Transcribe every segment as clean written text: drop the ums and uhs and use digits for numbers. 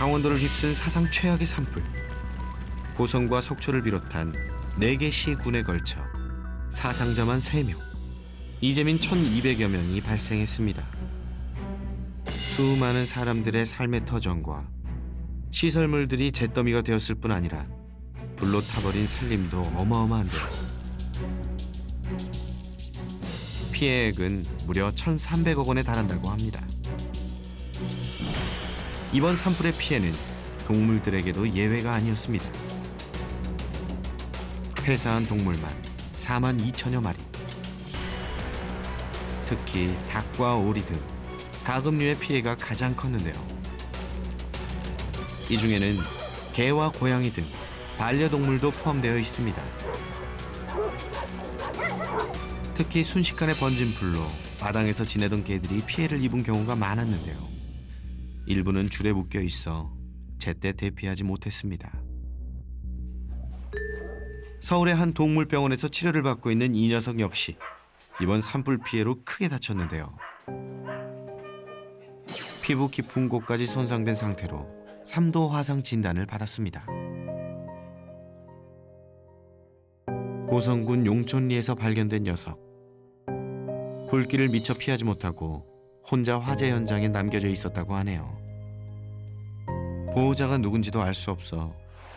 강원도를 휩쓴 사상 최악의 산불. 고성과 속초를 비롯한 4개 시군에 걸쳐 사상자만 3명, 이재민 1,200여 명이 발생했습니다. 수많은 사람들의 삶의 터전과 시설물들이 잿더미가 되었을 뿐 아니라 불로 타버린 산림도 어마어마한데요. 피해액은 무려 1,300억 원에 달한다고 합니다. 이번 산불의 피해는 동물들에게도 예외가 아니었습니다. 폐사한 동물만 4만 2천여 마리. 특히 닭과 오리 등 가금류의 피해가 가장 컸는데요. 이 중에는 개와 고양이 등 반려동물도 포함되어 있습니다. 특히 순식간에 번진 불로 마당에서 지내던 개들이 피해를 입은 경우가 많았는데요. 일부는 줄에 묶여 있어 제때 대피하지 못했습니다. 서울의 한 동물병원에서 치료를 받고 있는 이 녀석 역시 이번 산불 피해로 크게 다쳤는데요. 피부 깊은 곳까지 손상된 상태로 3도 화상 진단을 받았습니다. 고성군 용촌리에서 발견된 녀석. 불길을 미처 피하지 못하고 혼자 화재 현장에 남겨져 있었다고 하네요. 보호자가 누군지도 알 수 없어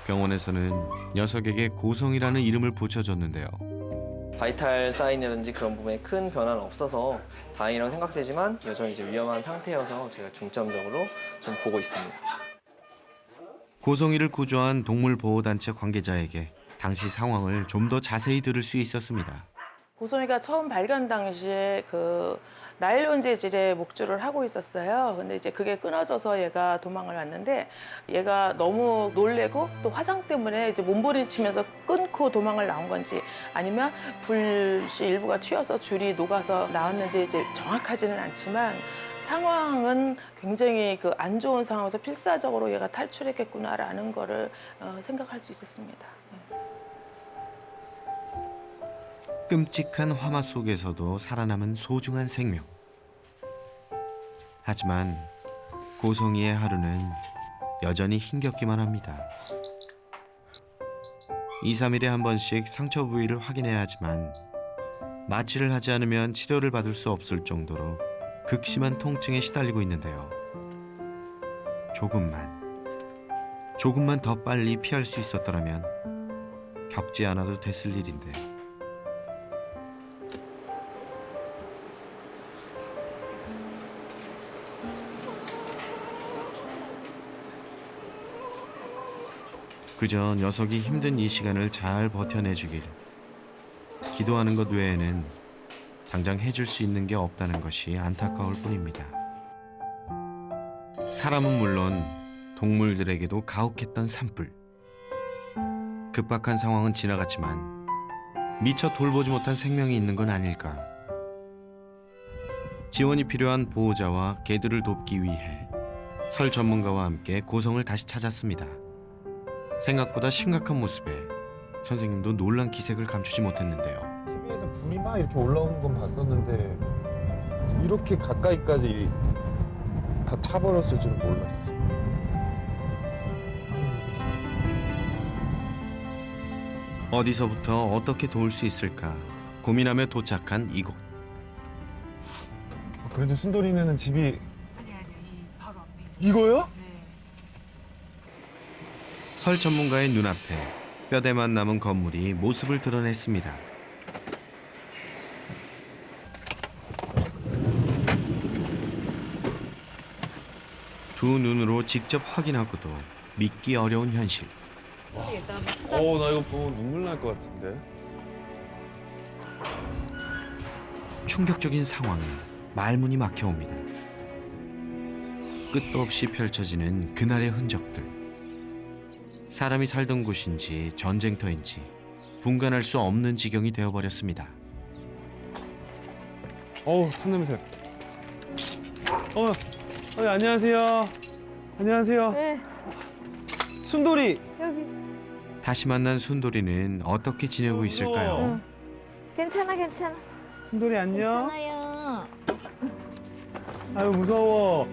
병원에서는 녀석에게 고성이라는 이름을 붙여줬는데요. 바이탈 사인이라든지 그런 부분에 큰 변화는 없어서 다행이라고 생각되지만 여전히 이제 위험한 상태여서 제가 중점적으로 좀 보고 있습니다. 고성이를 구조한 동물보호단체 관계자에게 당시 상황을 좀 더 자세히 들을 수 있었습니다. 고성이가 처음 발견 당시에 그 나일론 재질의 목줄을 하고 있었어요. 근데 이제 그게 끊어져서 얘가 도망을 왔는데 얘가 너무 놀래고 또 화상 때문에 이제 몸부림치면서 끊고 도망을 나온 건지 아니면 불씨 일부가 튀어서 줄이 녹아서 나왔는지 이제 정확하지는 않지만 상황은 굉장히 그 안 좋은 상황에서 필사적으로 얘가 탈출했겠구나라는 거를 생각할 수 있었습니다. 끔찍한 화마 속에서도 살아남은 소중한 생명. 하지만 고성이의 하루는 여전히 힘겹기만 합니다. 2, 3일에 한 번씩 상처 부위를 확인해야 하지만 마취를 하지 않으면 치료를 받을 수 없을 정도로 극심한 통증에 시달리고 있는데요. 조금만 더 빨리 피할 수 있었더라면 겪지 않아도 됐을 일인데. 그저 녀석이 힘든 이 시간을 잘 버텨내주길 기도하는 것 외에는 당장 해줄 수 있는 게 없다는 것이 안타까울 뿐입니다. 사람은 물론 동물들에게도 가혹했던 산불. 급박한 상황은 지나갔지만 미처 돌보지 못한 생명이 있는 건 아닐까. 지원이 필요한 보호자와 개들을 돕기 위해 설 전문가와 함께 고성을 다시 찾았습니다. 생각보다 심각한 모습에 선생님도 놀란 기색을 감추지 못했는데요. TV에서 불이 막 이렇게 올라오는 건 봤었는데 이렇게 가까이까지 다 타버렸을 줄은 몰랐어. 어디서부터 어떻게 도울 수 있을까 고민하며 도착한 이곳. 그래도 순돌이네는 집이 아니 이 바로 앞에 이거요? 네. 설 전문가의 눈앞에 뼈대만 남은 건물이 모습을 드러냈습니다. 두 눈으로 직접 확인하고도 믿기 어려운 현실. 나 이거 보면 눈물 날 것 같은데. 충격적인 상황에 말문이 막혀옵니다. 끝도 없이 펼쳐지는 그날의 흔적들. 사람이 살던 곳인지 전쟁터인지 분간할 수 없는 지경이 되어버렸습니다. 탄 냄새. 안녕하세요. 안녕하세요. 네, 순돌이. 여기. 다시 만난 순돌이는 어떻게 지내고 있을까요? 괜찮아. 순돌이 안녕. 괜찮아요. 아유 무서워.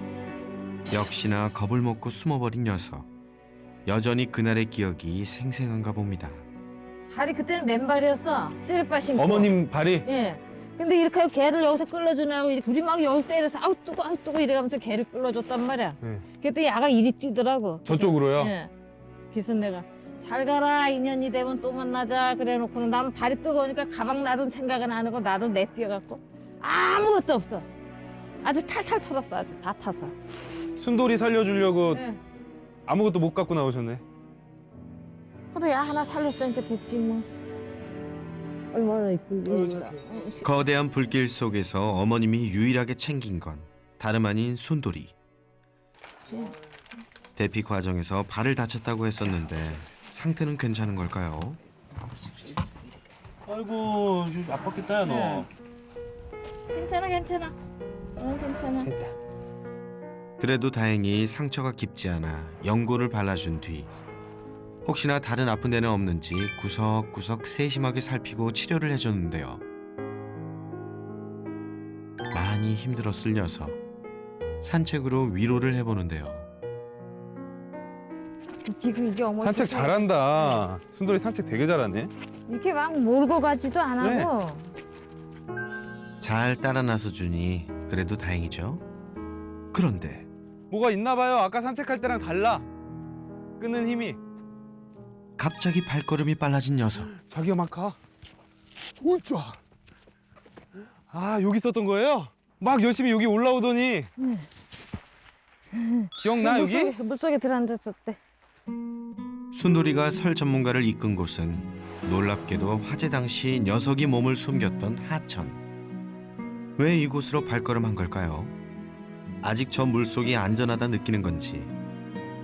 역시나 겁을 먹고 숨어버린 녀석. 여전히 그날의 기억이 생생한가 봅니다. 발이 그때는 맨발이었어. 슬리퍼 신고. 어머님 발이 예. 근데 이렇게 하고 개를 여기서 끌어주냐고 우리 막 여기 때려서 아우 뜨고 이래가면서 개를 끌어줬단 말이야. 네. 그때 야가 이리 뛰더라고. 저쪽으로요? 예. 그래서 내가 잘 가라, 인연이 되면 또 만나자 그래놓고는 나는 발이 뜨거우니까 가방 놔둔 생각은 안 하고 나도 내 뛰어갖고 아무것도 없어. 아주 탈탈 털었어. 아주 다 타서. 순돌이 살려주려고 예. 아무것도 못 갖고 나오셨네. 그래도 야 하나 살렸으니까 됐지 뭐. 얼마나 이쁘게. 거대한 불길 속에서 어머님이 유일하게 챙긴 건 다름 아닌 순돌이. 대피 과정에서 발을 다쳤다고 했었는데 상태는 괜찮은 걸까요? 아이고 아팠겠다 야 너. 괜찮아. 괜찮아. 그래도 다행히 상처가 깊지 않아 연고를 발라준 뒤 혹시나 다른 아픈 데는 없는지 구석구석 세심하게 살피고 치료를 해줬는데요. 많이 힘들었을 녀석. 산책으로 위로를 해보는데요. 지금 이게 어머니 산책 잘한다. 순돌이 산책 되게 잘하네. 이렇게 막 몰고 가지도 안 하고. 잘 따라 나서주니 그래도 다행이죠. 그런데 뭐가 있나 봐요. 아까 산책할 때랑 달라. 끄는 힘이. 갑자기 발걸음이 빨라진 녀석. 자기가 막 가. 우짜. 아 여기 있었던 거예요? 막 열심히 여기 올라오더니. 기억나 여기? 물속에 들어앉았었대. 순돌이가 설 전문가를 이끈 곳은 놀랍게도 화재 당시 녀석이 몸을 숨겼던 하천. 왜 이곳으로 발걸음한 걸까요? 아직 저 물속이 안전하다 느끼는 건지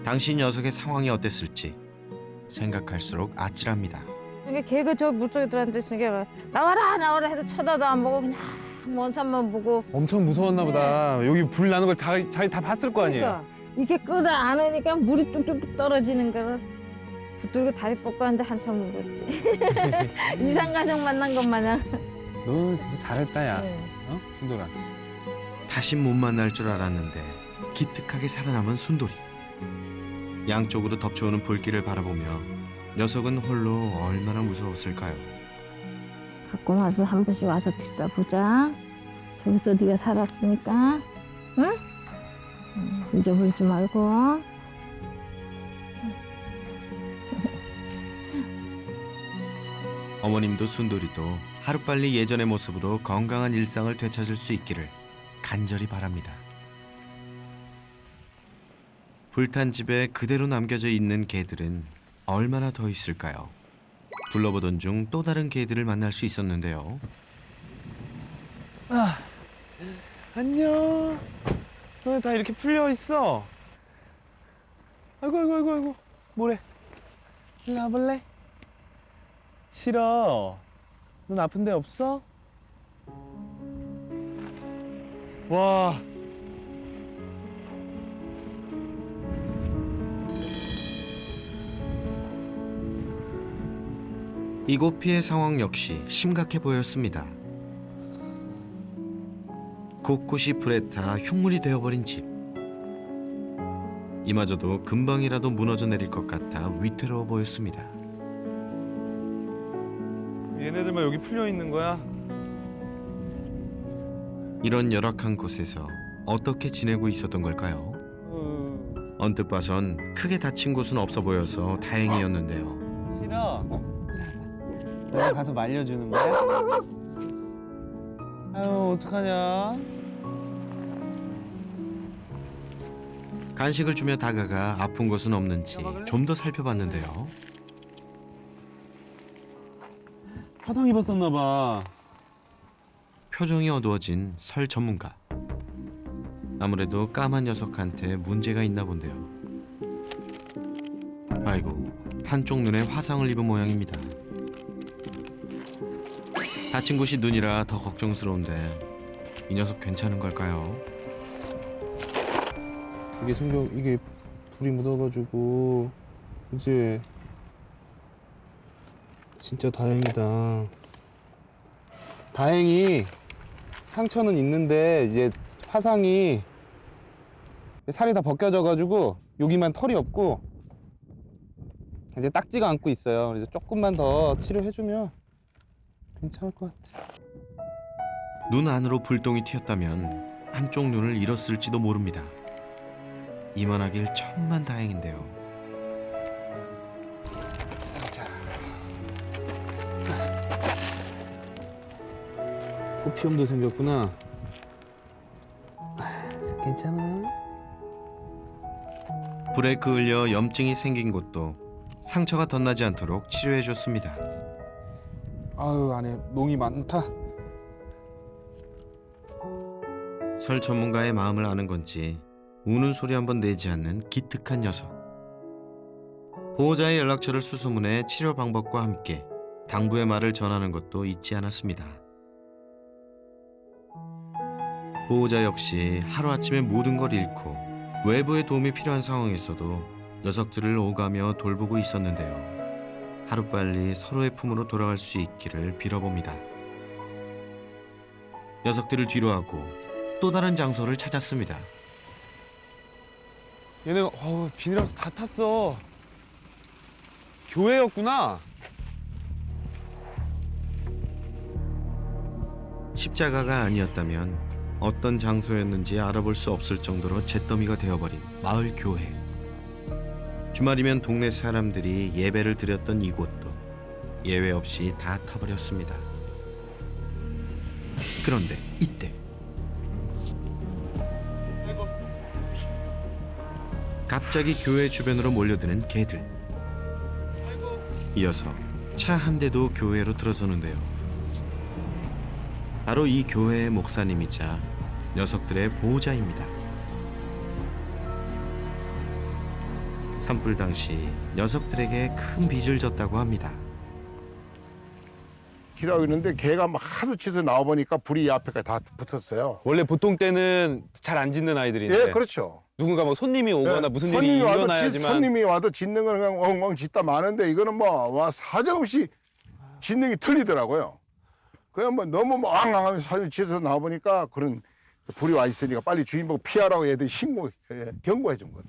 당시 녀석의 상황이 어땠을지 생각할수록 아찔합니다. 이게 개가 저 물속에 들어앉았으니까 나와라 해도 쳐다도 안 보고 그냥 먼 산만 보고. 엄청 무서웠나 보다. 여기 불 나는 걸 자기 다 봤을 거 아니에요. 그러니까 이렇게 끌어안으니까 물이 뚝뚝뚝 떨어지는 거를 붙들고 다리 뻗고 앉아 한참 울었지. 이상가족 만난 것 마냥. 너 진짜 잘했다 야. 네. 어? 순돌아. 다시 못 만날 줄 알았는데 기특하게 살아남은 순돌이. 양쪽으로 덮쳐오는 불길을 바라보며 녀석은 홀로 얼마나 무서웠을까요? 갖고 와서 한 번씩 와서 들여다보자. 저기서 네가 살았으니까, 응? 잊어버리지 말고. 어머님도 순돌이도 하루빨리 예전의 모습으로 건강한 일상을 되찾을 수 있기를 간절히 바랍니다. 불탄 집에 그대로 남겨져 있는 개들은 얼마나 더 있을까요? 둘러보던 중 또 다른 개들을 만날 수 있었는데요. 안녕. 다 이렇게 풀려 있어. 아이고. 뭐래? 일로 와볼래? 싫어. 넌 아픈 데 없어? 와. 이곳 피해 상황 역시 심각해 보였습니다. 곳곳이 불에 타 흉물이 되어버린 집. 이마저도 금방이라도 무너져 내릴 것 같아 위태로워 보였습니다. 얘네들만 여기 풀려 있는 거야? 이런 열악한 곳에서 어떻게 지내고 있었던 걸까요? 언뜻 봐선 크게 다친 곳은 없어 보여서 다행이었는데요. 싫어. 내가 가서 말려주는 거야? 아유 어떡하냐? 간식을 주며 다가가 아픈 곳은 없는지 좀 더 살펴봤는데요. 화상 입었었나 봐. 표정이 어두워진 설 전문가. 아무래도 까만 녀석한테 문제가 있나 본데요. 아이고, 한쪽 눈에 화상을 입은 모양입니다. 다친 곳이 눈이라 더 걱정스러운데 이 녀석 괜찮은 걸까요? 이게 불이 묻어가지고 이제 진짜 다행이다. 다행히 상처는 있는데 이제 화상이 살이 다 벗겨져가지고 여기만 털이 없고 이제 딱지가 않고 있어요. 그래서 조금만 더 치료해주면 괜찮을 것 같아. 눈 안으로 불똥이 튀었다면 한쪽 눈을 잃었을지도 모릅니다. 이만하길 천만 다행인데요. 호피염도 생겼구나. 괜찮아. 브레이크 흘려 염증이 생긴 곳도 상처가 덧나지 않도록 치료해줬습니다. 아유, 안에 농이 많다. 설 전문가의 마음을 아는 건지 우는 소리 한번 내지 않는 기특한 녀석. 보호자의 연락처를 수소문해 치료 방법과 함께 당부의 말을 전하는 것도 잊지 않았습니다. 보호자 역시 하루아침에 모든 걸 잃고 외부의 도움이 필요한 상황에서도 녀석들을 오가며 돌보고 있었는데요. 하루빨리 서로의 품으로 돌아갈 수 있기를 빌어봅니다. 녀석들을 뒤로하고 또 다른 장소를 찾았습니다. 얘네가 비닐하우스 다 탔어. 교회였구나. 십자가가 아니었다면 어떤 장소였는지 알아볼 수 없을 정도로 잿더미가 되어버린 마을 교회. 주말이면 동네 사람들이 예배를 드렸던 이곳도 예외 없이 다 타버렸습니다. 그런데 이때 갑자기 교회 주변으로 몰려드는 개들. 이어서 차 한 대도 교회로 들어서는데요. 바로 이 교회의 목사님이자 녀석들의 보호자입니다. 산불 당시 녀석들에게 큰 빚을 졌다고 합니다. 기다리고 있는데 개가 막 하도 치서 나와보니까 불이 앞에까지 다 붙었어요. 원래 보통 때는 잘 안 짖는 아이들인데. 예, 그렇죠. 누군가 막 손님이 오거나 예, 무슨 손님이 일이 와도 일어나야지만. 손님이 와도 짖는 거는 그냥 엉엉 짖다 마는데 이거는 뭐 사정없이 짖는 게 틀리더라고요. 그냥 뭐 너무 엉엉하면서 사정 짖어서 나와보니까 그런 불이 와 있으니까 빨리 주인 보고 피하라고 애들이 경고해 준 거예요.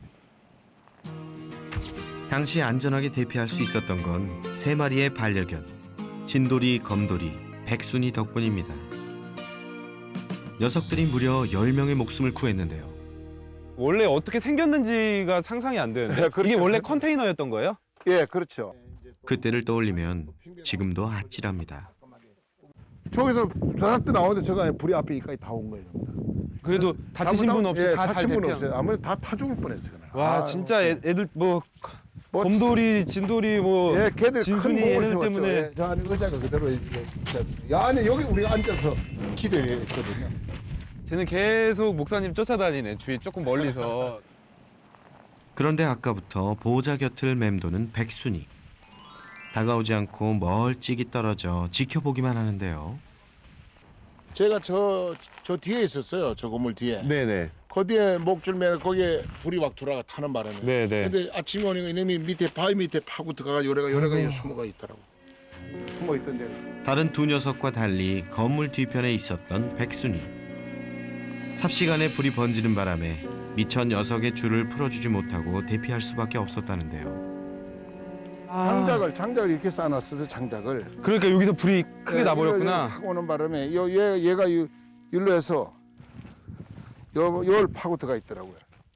당시 안전하게 대피할 수 있었던 건 3마리의 반려견 진돌이, 검돌이, 백순이 덕분입니다. 녀석들이 무려 10명의 목숨을 구했는데요. 원래 어떻게 생겼는지가 상상이 안 되는데. 네, 그렇죠. 이게 원래 컨테이너였던 거예요? 예, 그렇죠. 그때를 떠올리면 지금도 아찔합니다. 저기서 저한테 나오는데 저거 안에 불이 앞에 여기까지 다 온 거예요. 그래도 다치신 분 없이 예, 다 잘 다친 분 대피한. 없어요. 아무래도 다 타 죽을 뻔했어요. 그날. 와, 진짜 애들 뭐 뭐 곰돌이, 진돌이 뭐 예, 걔들 큰 진순이 몸을 얘네들 세웠죠. 때문에. 예, 저 안에 의자가 그대로 이제 안에 여기 우리가 앉아서 기도했거든요. 쟤는 계속 목사님 쫓아다니네. 주위 조금 멀리서. 그런데 아까부터 보호자 곁을 맴도는 백순이. 다가오지 않고 멀찍이 떨어져 지켜보기만 하는데요. 제가 저 뒤에 있었어요. 저 건물 뒤에. 네네. 그 뒤에 목줄 매고 거기에 불이 막 돌아가 타는 바람에. 네네. 근데 아침에 오니까 이놈이 밑에 바위 밑에 파고 들어가 요래가 숨어가 있더라고. 숨어 있던데. 다른 두 녀석과 달리 건물 뒤편에 있었던 백순이. 삽시간에 불이 번지는 바람에 미처 녀석의 줄을 풀어주지 못하고 대피할 수밖에 없었다는데요. 장작을 이렇게 쌓아놨어서 장작을. 그러니까 여기서 불이 크게 나버렸구나. 확 오는 바람에 얘가 일로 해서 요 파고 들어가 있더라고요.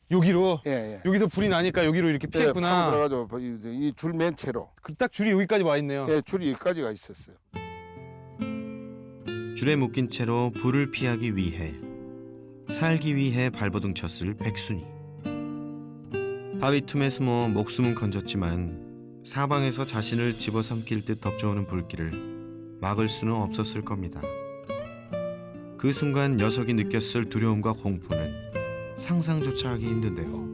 여기로. 예. 여기서 불이 나니까 여기로 이렇게 파고 피했구나. 들어가지고 이 줄 맨 채로. 딱 줄이 여기까지 와 있네요. 예, 줄이 여기까지가 있었어요. 줄에 묶인 채로 불을 피하기 위해 살기 위해 발버둥 쳤을 백순이. 바위 틈에 숨어 목숨은 건졌지만 사방에서 자신을 집어삼킬 듯 덮쳐오는 불길을 막을 수는 없었을 겁니다. 그 순간 녀석이 느꼈을 두려움과 공포는 상상조차 하기 힘든데요.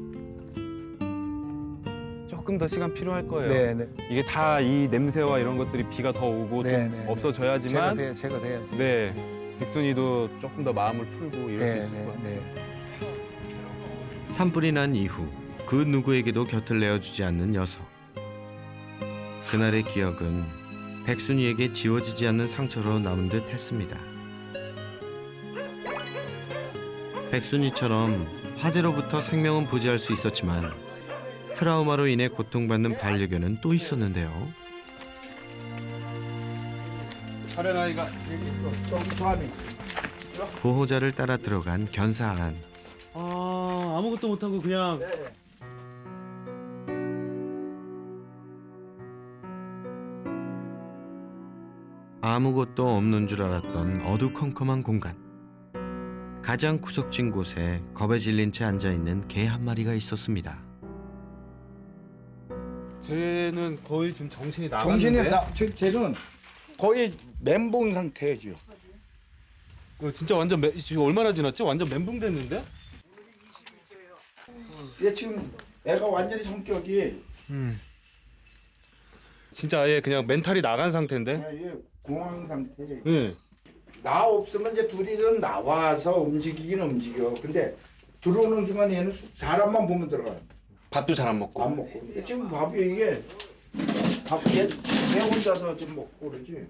조금 더 시간 필요할 거예요. 네네. 이게 다 이 냄새와 이런 것들이 비가 더 오고 좀 없어져야지만 제가 돼야 돼. 네, 백순이도 조금 더 마음을 풀고 이럴 수 있을 것 같아요. 산불이 난 이후 그 누구에게도 곁을 내어주지 않는 녀석. 그날의 기억은 백순이에게 지워지지 않는 상처로 남은 듯 했습니다. 백순이처럼 화재로부터 생명은 부지할 수 있었지만 트라우마로 인해 고통받는 반려견은 또 있었는데요. 어린아이가 보호자를 따라 들어간 견사안. 아무것도 못하고 그냥 아무것도 없는 줄 알았던 어두컴컴한 공간. 가장 구석진 곳에 겁에 질린 채 앉아있는 개 한 마리가 있었습니다. 쟤는 거의 지금 정신이 나갔는데. 쟤는 거의 멘붕 상태죠. 진짜 완전 지금 얼마나 지났지? 완전 멘붕 됐는데? 얘 지금 애가 완전히 성격이 진짜 아예 그냥 멘탈이 나간 상태인데? 얘 공황 상태. 네. 나 없으면 이제 둘이서 나와서 움직이긴 움직여. 근데 들어오는 순간 얘는 사람만 보면 들어가요. 밥도 잘 안 먹고. 안 먹고. 근데 지금 밥이 이게 얘 혼자서 지금 먹고 그러지.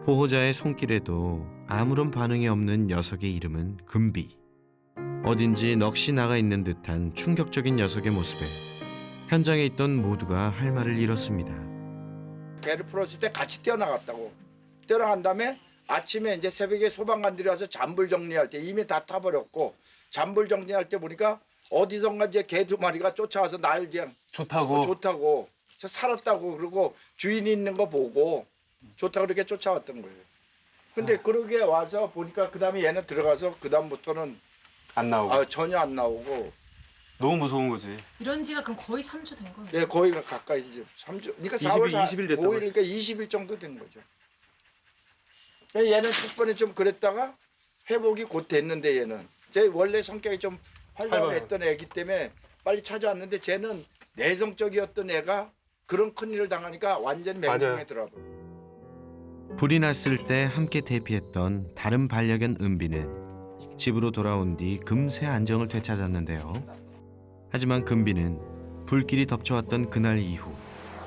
보호자의 손길에도 아무런 반응이 없는 녀석의 이름은 금비. 어딘지 넋이 나가 있는 듯한 충격적인 녀석의 모습에 현장에 있던 모두가 할 말을 잃었습니다. 개를 풀었을 때 같이 뛰어나갔다고. 뛰어나간 다음에 아침에 이제 새벽에 소방관들이 와서 잔불 정리할 때 이미 다 타버렸고 잔불 정리할 때 보니까 어디선가 이제 개 두 마리가 쫓아와서 날 그냥 좋다고 그래서 살았다고 그러고 주인이 있는 거 보고 좋다고 그렇게 쫓아왔던 거예요. 근데 그러게 와서 보니까 그 다음에 얘는 들어가서 그 다음부터는 안 나오고. 전혀 안 나오고. 너무 무서운 거지. 이런 지가 그럼 거의 3주 된 거예요? 네, 거의 가까이 이제 3주. 그러니까 4월 20일 됐다고 5일, 그러니까 20일 정도 된 거죠. 얘는 초반에 좀 그랬다가 회복이 곧 됐는데 얘는 제 원래 성격이 좀 활발했던 애기 때문에 빨리 찾아왔는데 쟤는 내성적이었던 애가 그런 큰일을 당하니까 완전 멘붕에 들어버려. 불이 났을 때 함께 대피했던 다른 반려견 은비는 집으로 돌아온 뒤 금세 안정을 되찾았는데요. 하지만 금비는 불길이 덮쳐왔던 그날 이후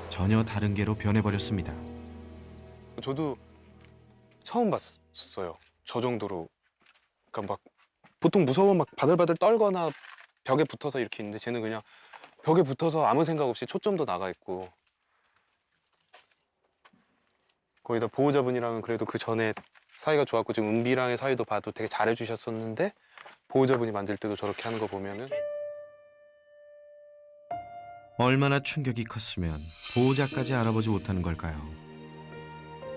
전혀 다른 개로 변해버렸습니다. 저도 처음 봤어요. 저 정도로. 그러니까 막 보통 무서우면 막 바들바들 떨거나 벽에 붙어서 이렇게 있는데 쟤는 그냥 벽에 붙어서 아무 생각 없이 초점도 나가 있고. 거기다 보호자분이랑은 그래도 그 전에 사이가 좋았고 지금 은비랑의 사이도 봐도 되게 잘해주셨었는데 보호자분이 만질 때도 저렇게 하는 거 보면은 얼마나 충격이 컸으면 보호자까지 알아보지 못하는 걸까요?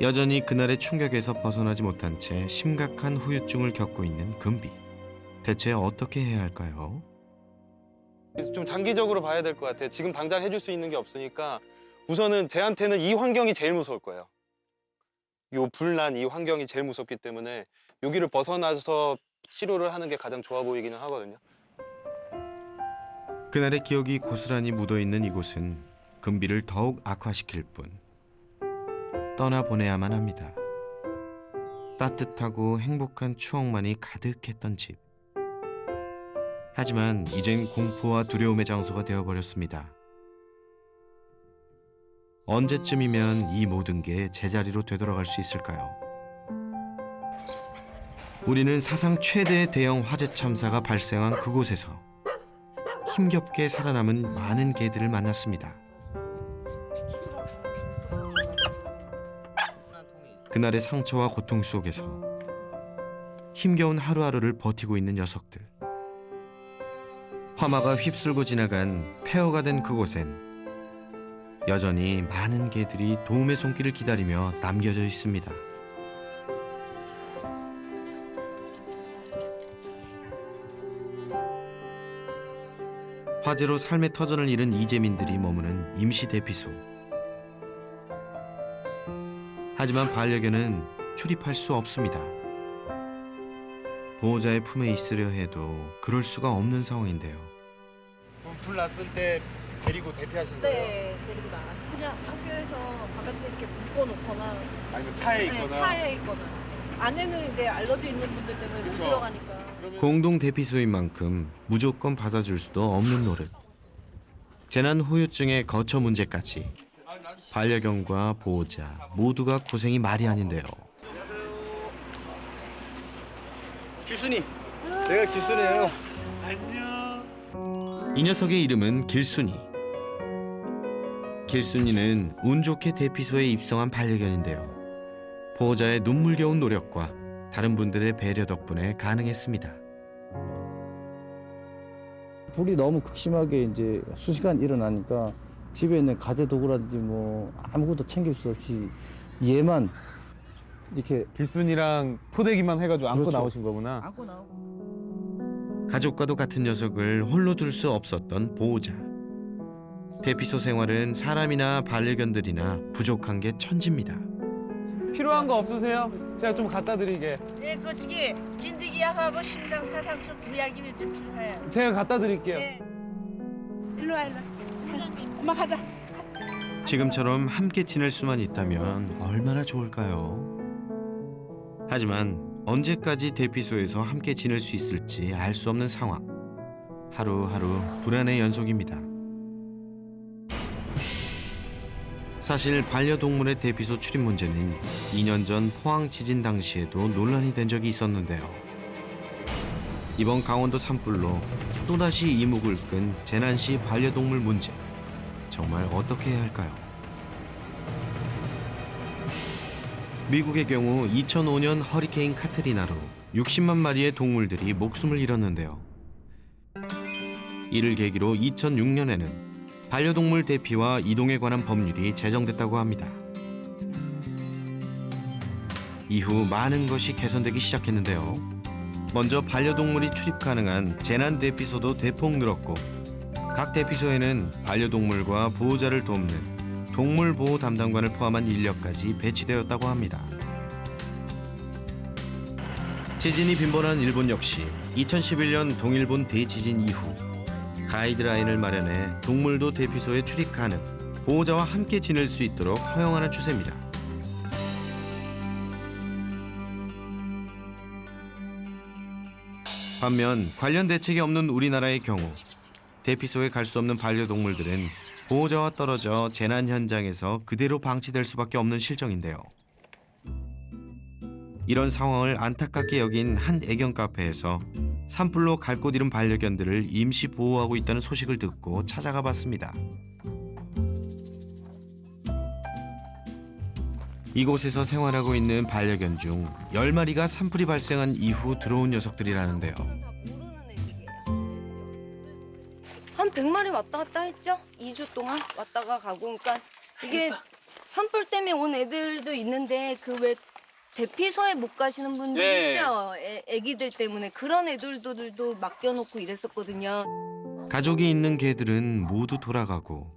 여전히 그날의 충격에서 벗어나지 못한 채 심각한 후유증을 겪고 있는 금비. 대체 어떻게 해야 할까요? 좀 장기적으로 봐야 될 것 같아요. 지금 당장 해줄 수 있는 게 없으니까 우선은 쟤한테는 이 환경이 제일 무서울 거예요. 요 불난 이 환경이 제일 무섭기 때문에 여기를 벗어나서 치료를 하는 게 가장 좋아 보이기는 하거든요. 그날의 기억이 고스란히 묻어있는 이곳은 금비를 더욱 악화시킬 뿐 떠나보내야만 합니다. 따뜻하고 행복한 추억만이 가득했던 집. 하지만 이젠 공포와 두려움의 장소가 되어버렸습니다. 언제쯤이면 이 모든 게 제자리로 되돌아갈 수 있을까요? 우리는 사상 최대의 대형 화재 참사가 발생한 그곳에서 힘겹게 살아남은 많은 개들을 만났습니다. 그날의 상처와 고통 속에서 힘겨운 하루하루를 버티고 있는 녀석들. 화마가 휩쓸고 지나간 폐허가 된 그곳엔 여전히 많은 개들이 도움의 손길을 기다리며 남겨져 있습니다. 화재로 삶의 터전을 잃은 이재민들이 머무는 임시 대피소. 하지만 반려견은 출입할 수 없습니다. 보호자의 품에 있으려 해도 그럴 수가 없는 상황인데요. 불 났을 때 데리고 대피하신 거예요? 네, 데리고 나갔어요. 그냥 학교에서 바깥에 이렇게 묶어놓거나 아니면 차에 있거나? 네, 차에 있거나. 안에는 이제 알러지 있는 분들 때문에 못 들어가니까. 공동 대피소인 만큼 무조건 받아줄 수도 없는 노릇. 재난 후유증의 거처 문제까지 반려견과 보호자 모두가 고생이 말이 아닌데요. 길순이. 내가 길순이에요. 이 녀석의 이름은 길순이. 길순이는 운 좋게 대피소에 입성한 반려견인데요. 보호자의 눈물겨운 노력과 다른 분들의 배려 덕분에 가능했습니다. 불이 너무 극심하게 이제 수시간 일어나니까 집에 있는 가재 도구라든지 뭐 아무것도 챙길 수 없이 얘만 이렇게 길순이랑 포대기만 해가지고 안고 그렇죠. 나오신 거구나. 안고 나오고. 가족과도 같은 녀석을 홀로 둘 수 없었던 보호자. 대피소 생활은 사람이나 반려견들이나 부족한 게 천지입니다. 필요한 거 없으세요? 제가 좀 갖다 드리게. 예, 그치기 진드기약하고 심장 사상충 구약이 좀 필요해요. 제가 갖다 드릴게요. 예. 일로 와, 일로 와. 엄마 가자. 지금처럼 함께 지낼 수만 있다면 얼마나 좋을까요? 하지만 언제까지 대피소에서 함께 지낼 수 있을지 알 수 없는 상황. 하루하루 불안의 연속입니다. 사실 반려동물의 대피소 출입 문제는 2년 전 포항 지진 당시에도 논란이 된 적이 있었는데요. 이번 강원도 산불로 또다시 이목을 끈 재난시 반려동물 문제. 정말 어떻게 해야 할까요? 미국의 경우 2005년 허리케인 카트리나로 60만 마리의 동물들이 목숨을 잃었는데요. 이를 계기로 2006년에는 반려동물 대피와 이동에 관한 법률이 제정됐다고 합니다. 이후 많은 것이 개선되기 시작했는데요. 먼저 반려동물이 출입 가능한 재난 대피소도 대폭 늘었고, 각 대피소에는 반려동물과 보호자를 돕는 동물보호 담당관을 포함한 인력까지 배치되었다고 합니다. 지진이 빈번한 일본 역시 2011년 동일본 대지진 이후 가이드라인을 마련해 동물도 대피소에 출입 가능, 보호자와 함께 지낼 수 있도록 허용하는 추세입니다. 반면 관련 대책이 없는 우리나라의 경우 대피소에 갈 수 없는 반려동물들은 보호자와 떨어져 재난 현장에서 그대로 방치될 수밖에 없는 실정인데요. 이런 상황을 안타깝게 여긴 한 애견 카페에서 산불로 갈 곳 잃은 반려견들을 임시 보호하고 있다는 소식을 듣고 찾아가 봤습니다. 이곳에서 생활하고 있는 반려견 중 10마리가 산불이 발생한 이후 들어온 녀석들이라는데요. 한 100마리 왔다 갔다 했죠? 2주 동안 왔다가 가고. 그러니까 이게 산불 때문에 온 애들도 있는데 그 왜 대피소에 못 가시는 분들 있죠? 애기들 때문에 그런 애들도 맡겨놓고 이랬었거든요. 가족이 있는 개들은 모두 돌아가고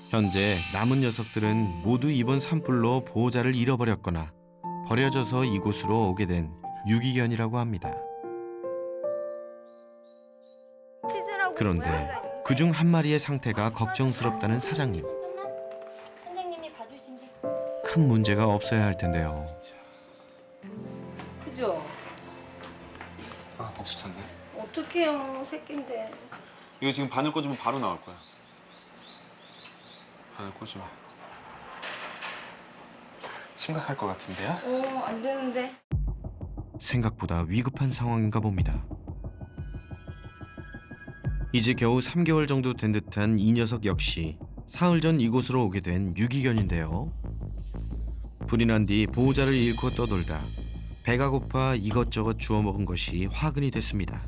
현재 남은 녀석들은 모두 이번 산불로 보호자를 잃어버렸거나 버려져서 이곳으로 오게 된 유기견이라고 합니다. 그런데 그중 한 마리의 상태가 걱정스럽다는 사장님. 선생님이 봐주신대. 큰 문제가 없어야 할 텐데요. 그죠? 아, 박수 찼네. 어떡해요, 새끼인데. 이거 지금 바늘 꽂으면 바로 나올 거야. 바늘 꽂으면. 심각할 것 같은데요? 안 되는데. 생각보다 위급한 상황인가 봅니다. 이제 겨우 3개월 정도 된 듯한 이 녀석 역시 사흘 전 이곳으로 오게 된 유기견인데요. 불이 난 뒤 보호자를 잃고 떠돌다 배가 고파 이것저것 주워 먹은 것이 화근이 됐습니다.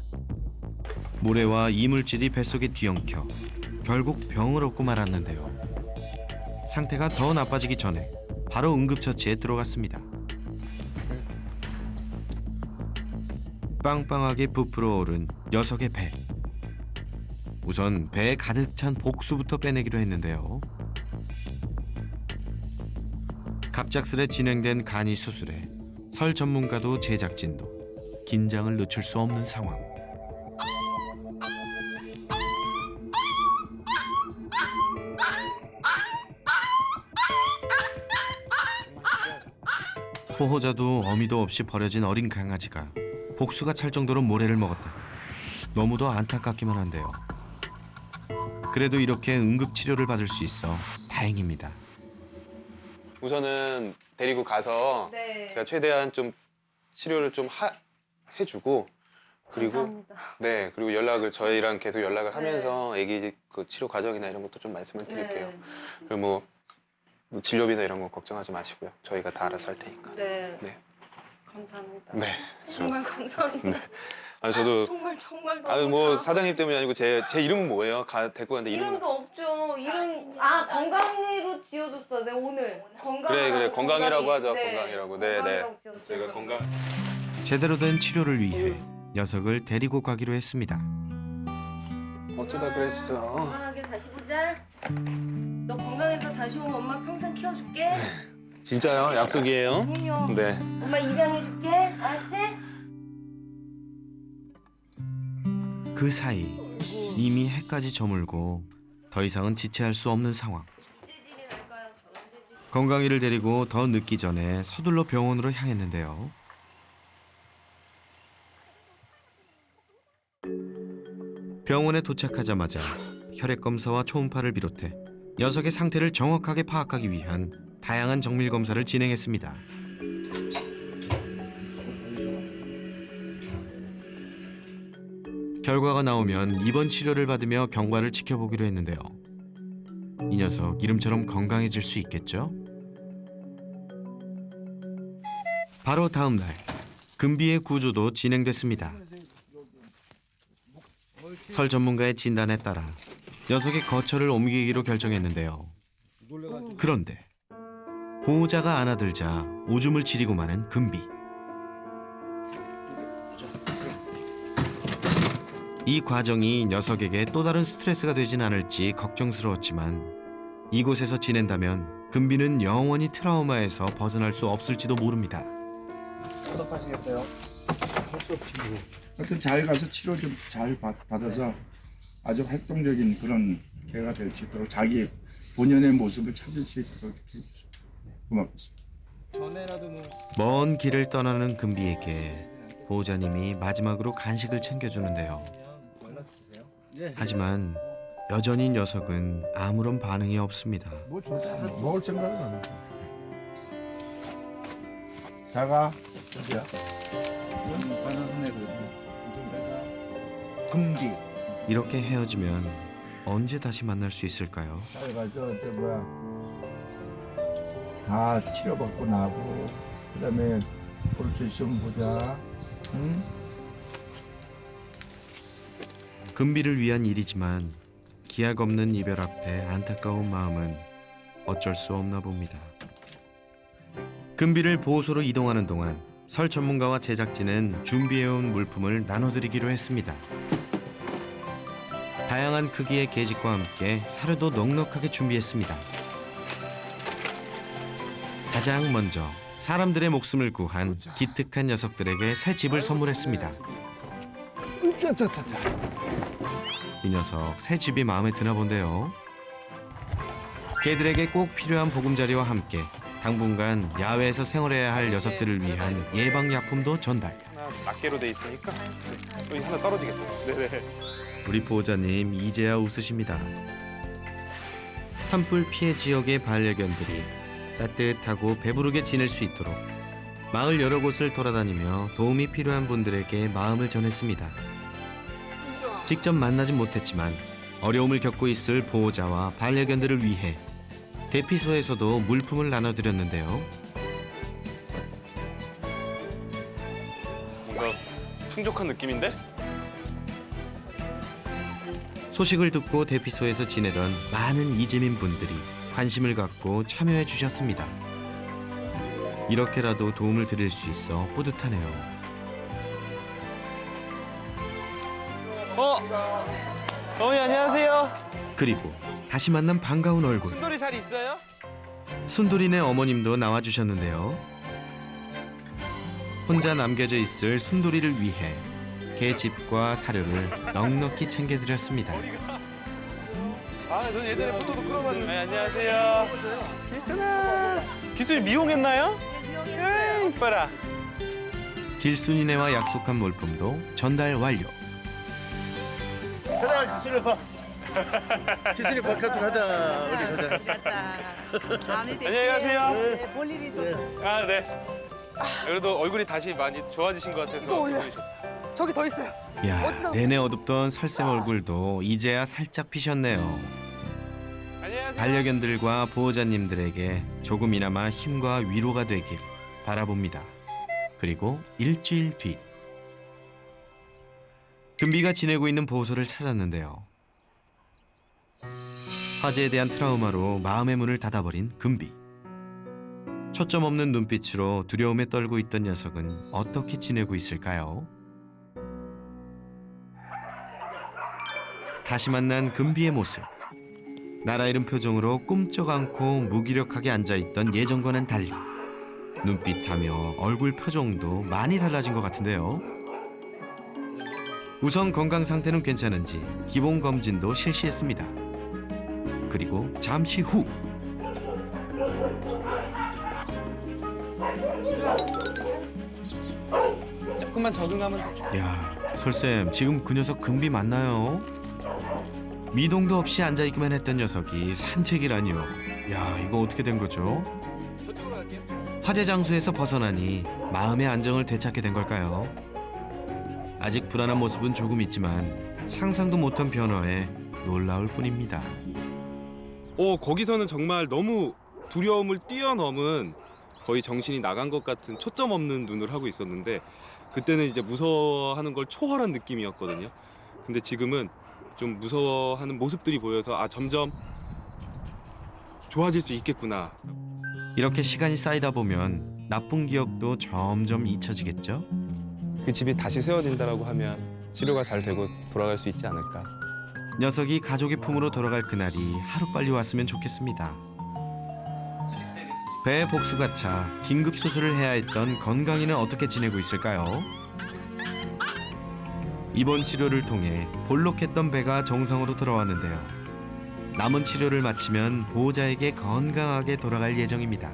모래와 이물질이 뱃속에 뒤엉켜 결국 병을 얻고 말았는데요. 상태가 더 나빠지기 전에 바로 응급처치에 들어갔습니다. 빵빵하게 부풀어 오른 녀석의 배. 우선 배에 가득 찬 복수부터 빼내기로 했는데요. 갑작스레 진행된 간이 수술에 설 전문가도 제작진도 긴장을 늦출 수 없는 상황. 보호자도 어미도 없이 버려진 어린 강아지가 복수가 찰 정도로 모래를 먹었다. 너무도 안타깝기만 한데요. 그래도 이렇게 응급 치료를 받을 수 있어 다행입니다. 우선은 데리고 가서 네. 제가 최대한 좀 치료를 좀 해주고 그리고 감사합니다. 네 그리고 연락을 저희랑 계속 연락을 하면서 아기 그 치료 과정이나 이런 것도 좀 말씀을 드릴게요. 네. 그리고 뭐 진료비나 이런 거 걱정하지 마시고요. 저희가 다 알아서 할 테니까. 네. 네. 감사합니다. 네. 정말 감사합니다. 네. 아니 저도 정말 너무 아니 뭐 사- 사장님 때문이 아니고 제 이름은 뭐예요? 데리고 갔는데 이름은 이름도 없죠. 이름 건강이로 지어줬어. 네 오늘 건강. 그래 건강이라고 하죠. 네. 건강이라고. 네. 건강이라고 지어줬어요. 저희가 건강. 제대로 된 치료를 위해 녀석을 데리고 가기로 했습니다. 어쩌다 그랬어. 건강하게 다시 보자. 너 건강해서 다시 오면 엄마 평생 키워줄게. 진짜요? 약속이에요? 그럼요. 네. 엄마 입양해줄게. 알았지? 그 사이 이미 해까지 저물고 더 이상은 지체할 수 없는 상황. 건강이를 데리고 더 늦기 전에 서둘러 병원으로 향했는데요. 병원에 도착하자마자 혈액 검사와 초음파를 비롯해 녀석의 상태를 정확하게 파악하기 위한 다양한 정밀 검사를 진행했습니다. 결과가 나오면 입원 치료를 받으며 경과를 지켜보기로 했는데요. 이 녀석 이름처럼 건강해질 수 있겠죠? 바로 다음 날 금비의 구조도 진행됐습니다. 설 전문가의 진단에 따라 녀석의 거처를 옮기기로 결정했는데요. 그런데 보호자가 안아들자 오줌을 지리고 마는 금비. 이 과정이 녀석에게 또 다른 스트레스가 되진 않을지 걱정스러웠지만 이곳에서 지낸다면 금비는 영원히 트라우마에서 벗어날 수 없을지도 모릅니다. 어떡하시겠어요? 할 수 없지 뭐. 하여튼 잘 가서 치료 좀 잘 받아서 아주 활동적인 그런 개가 될 수 있도록 자기 본연의 모습을 찾을 수 있도록 이렇게 해주세요. 고맙습니다. 먼 길을 떠나는 금비에게 보호자님이 마지막으로 간식을 챙겨주는데요. 하지만 여전히 녀석은 아무런 반응이 없습니다. 뭐 좋다. 먹을 생각은 안 해. 잘 가. 어디야? 이건 바나나 내고. 금비. 이렇게 헤어지면 언제 다시 만날 수 있을까요? 잘 가서 저 뭐야 다 치료받고 나고 그다음에 볼 수 있으면 보자. 응? 금비를 위한 일이지만 기약 없는 이별 앞에 안타까운 마음은 어쩔 수 없나 봅니다. 금비를 보호소로 이동하는 동안 설 전문가와 제작진은 준비해온 물품을 나눠드리기로 했습니다. 다양한 크기의 개집과 함께 사료도 넉넉하게 준비했습니다. 가장 먼저 사람들의 목숨을 구한 기특한 녀석들에게 새 집을 선물했습니다. 이 녀석 새 집이 마음에 드나 본데요. 개들에게 꼭 필요한 보금자리와 함께 당분간 야외에서 생활해야 할 녀석들을 위한 예방약품도 전달. 하나 낱개로 돼 있으니까 여기 하나 떨어지겠다. 네네. 우리 보호자님 이제야 웃으십니다. 산불 피해 지역의 반려견들이 따뜻하고 배부르게 지낼 수 있도록 마을 여러 곳을 돌아다니며 도움이 필요한 분들에게 마음을 전했습니다. 직접 만나진 못했지만 어려움을 겪고 있을 보호자와 반려견들을 위해 대피소에서도 물품을 나눠드렸는데요. 뭔가 풍족한 느낌인데? 소식을 듣고 대피소에서 지내던 많은 이재민 분들이 관심을 갖고 참여해 주셨습니다. 이렇게라도 도움을 드릴 수 있어 뿌듯하네요. 어머니 안녕하세요. 그리고 다시 만난 반가운 얼굴. 순돌이 잘 있어요? 순돌이네 어머님도 나와주셨는데요. 혼자 남겨져 있을 순돌이를 위해 개집과 사료를 넉넉히 챙겨드렸습니다. 아, 넌 예전에 포토도 끌어봤는데. 네, 안녕하세요. 기순아. 기순이 미용했나요? 네, 이뻐라. 길순이네와 약속한 물품도 전달 완료. 그래 기술이 봐. 기술이 바깥으로 가자. 우리 가자. 안녕히 가세요. 네. 볼 일이 있어서. 아, 네. 그래도 얼굴이 다시 많이 좋아지신 것 같아서 이거 올려. 기분이 좋다. 저기 더 있어요. 야, 어디서- 내내 어둡던 설생 얼굴도 이제야 살짝 피셨네요. 반려견들과 보호자님들에게 조금이나마 힘과 위로가 되길 바라봅니다. 그리고 일주일 뒤 금비가 지내고 있는 보호소를 찾았는데요. 화재에 대한 트라우마로 마음의 문을 닫아버린 금비. 초점 없는 눈빛으로 두려움에 떨고 있던 녀석은 어떻게 지내고 있을까요? 다시 만난 금비의 모습. 나라 잃은 표정으로 꿈쩍 않고 무기력하게 앉아있던 예전과는 달리 눈빛하며 얼굴 표정도 많이 달라진 것 같은데요. 우선 건강 상태는 괜찮은지 기본 검진도 실시했습니다. 그리고 잠시 후 조금만 적응하면 돼. 야, 설쌤 지금 그 녀석 금비 맞나요? 미동도 없이 앉아있기만 했던 녀석이 산책이라니요. 야, 이거 어떻게 된 거죠? 화재 장소에서 벗어나니 마음의 안정을 되찾게 된 걸까요? 아직 불안한 모습은 조금 있지만 상상도 못한 변화에 놀라울 뿐입니다. 거기서는 정말 너무 두려움을 뛰어넘은 거의 정신이 나간 것 같은 초점 없는 눈을 하고 있었는데 그때는 이제 무서워하는 걸 초월한 느낌이었거든요. 근데 지금은 좀 무서워하는 모습들이 보여서 점점 좋아질 수 있겠구나. 이렇게 시간이 쌓이다 보면 나쁜 기억도 점점 잊혀지겠죠? 그 집이 다시 세워진다라고 하면 치료가 잘 되고 돌아갈 수 있지 않을까. 녀석이 가족의 품으로 돌아갈 그날이 하루빨리 왔으면 좋겠습니다. 배에 복수가 차 긴급 수술을 해야 했던 건강이는 어떻게 지내고 있을까요? 입원 치료를 통해 볼록했던 배가 정상으로 돌아왔는데요. 남은 치료를 마치면 보호자에게 건강하게 돌아갈 예정입니다.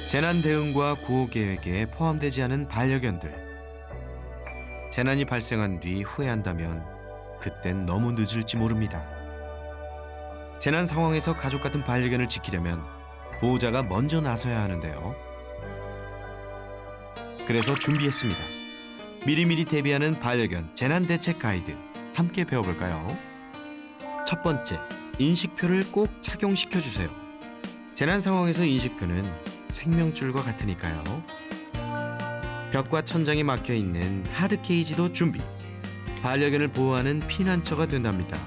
재난 대응과 구호 계획에 포함되지 않은 반려견들. 재난이 발생한 뒤 후회한다면 그땐 너무 늦을지 모릅니다. 재난 상황에서 가족 같은 반려견을 지키려면 보호자가 먼저 나서야 하는데요. 그래서 준비했습니다. 미리미리 대비하는 반려견 재난 대책 가이드 함께 배워볼까요? 첫 번째, 인식표를 꼭 착용시켜 주세요. 재난 상황에서 인식표는 생명줄과 같으니까요. 벽과 천장에 막혀 있는 하드 케이지도 준비. 반려견을 보호하는 피난처가 된답니다.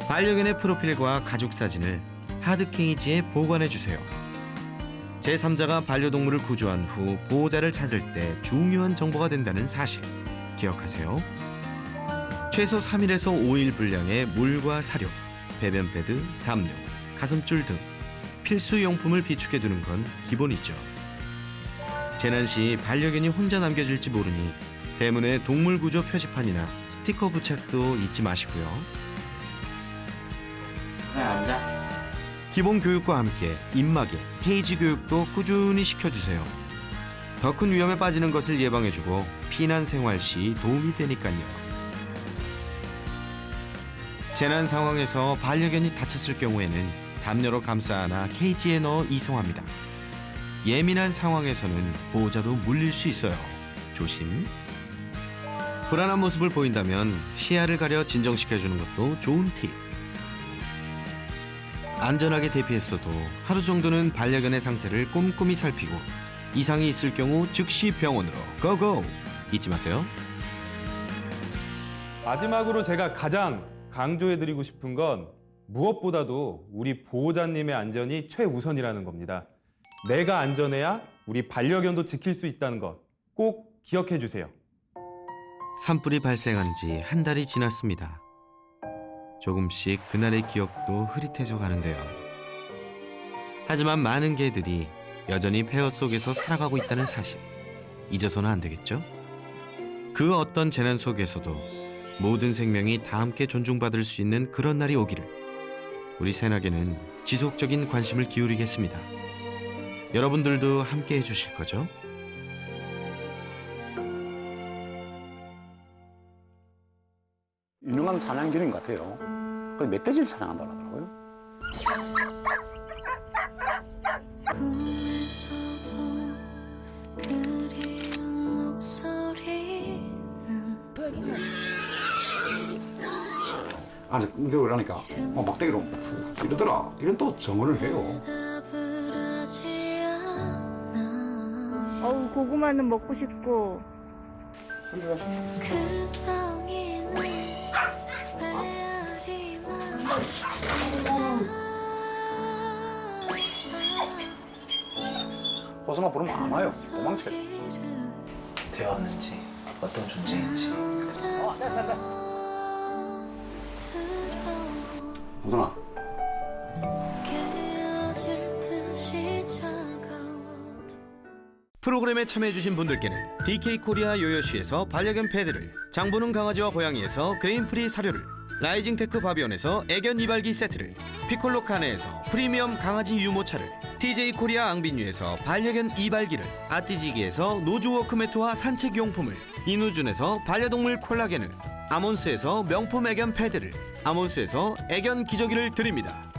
반려견의 프로필과 가족 사진을 하드 케이지에 보관해 주세요. 제3자가 반려동물을 구조한 후 보호자를 찾을 때 중요한 정보가 된다는 사실 기억하세요. 최소 3일에서 5일 분량의 물과 사료, 배변 패드, 담요, 가슴줄 등 필수 용품을 비축해 두는 건 기본이죠. 재난 시 반려견이 혼자 남겨질지 모르니 대문에 동물 구조 표지판이나 스티커 부착도 잊지 마시고요. 앉아. 기본 교육과 함께 입마개, 케이지 교육도 꾸준히 시켜주세요. 더 큰 위험에 빠지는 것을 예방해주고 피난 생활 시 도움이 되니까요. 재난 상황에서 반려견이 다쳤을 경우에는 담요로 감싸 안아 케이지에 넣어 이송합니다. 예민한 상황에서는 보호자도 물릴 수 있어요. 조심. 불안한 모습을 보인다면 시야를 가려 진정시켜주는 것도 좋은 팁. 안전하게 대피했어도 하루 정도는 반려견의 상태를 꼼꼼히 살피고 이상이 있을 경우 즉시 병원으로 고고! 잊지 마세요. 마지막으로 제가 가장 강조해드리고 싶은 건 무엇보다도 우리 보호자님의 안전이 최우선이라는 겁니다. 내가 안전해야 우리 반려견도 지킬 수 있다는 것 꼭 기억해 주세요. 산불이 발생한 지 한 달이 지났습니다. 조금씩 그날의 기억도 흐릿해져 가는데요. 하지만 많은 개들이 여전히 폐허 속에서 살아가고 있다는 사실 잊어서는 안 되겠죠? 그 어떤 재난 속에서도 모든 생명이 다 함께 존중받을 수 있는 그런 날이 오기를 우리 새나개는 지속적인 관심을 기울이겠습니다. 여러분들도 함께 해주실 거죠? 유능한 사냥견인 것 같아요. 그 멧돼지를 사냥한다고 하더라고요. 아니 이거 그러니까 막대기로 이러더라. 이런 또 정원을 해요. 어우, 고구마는 먹고 싶고. 호성아 부르면 안 와요. 도망쳐. 되었는지 어떤 존재인지. 호성아. 프로그램에 참여해주신 분들께는 DK코리아 요요시에서 반려견 패드를, 장보는 강아지와 고양이에서 그레인프리 사료를, 라이징테크 바비온에서 애견 이발기 세트를, 피콜로 카네에서 프리미엄 강아지 유모차를, TJ코리아 앙빈유에서 반려견 이발기를, 아띠지기에서 노즈워크 매트와 산책용품을, 이누준에서 반려동물 콜라겐을, 아몬스에서 명품 애견 패드를, 아몬스에서 애견 기저귀를 드립니다.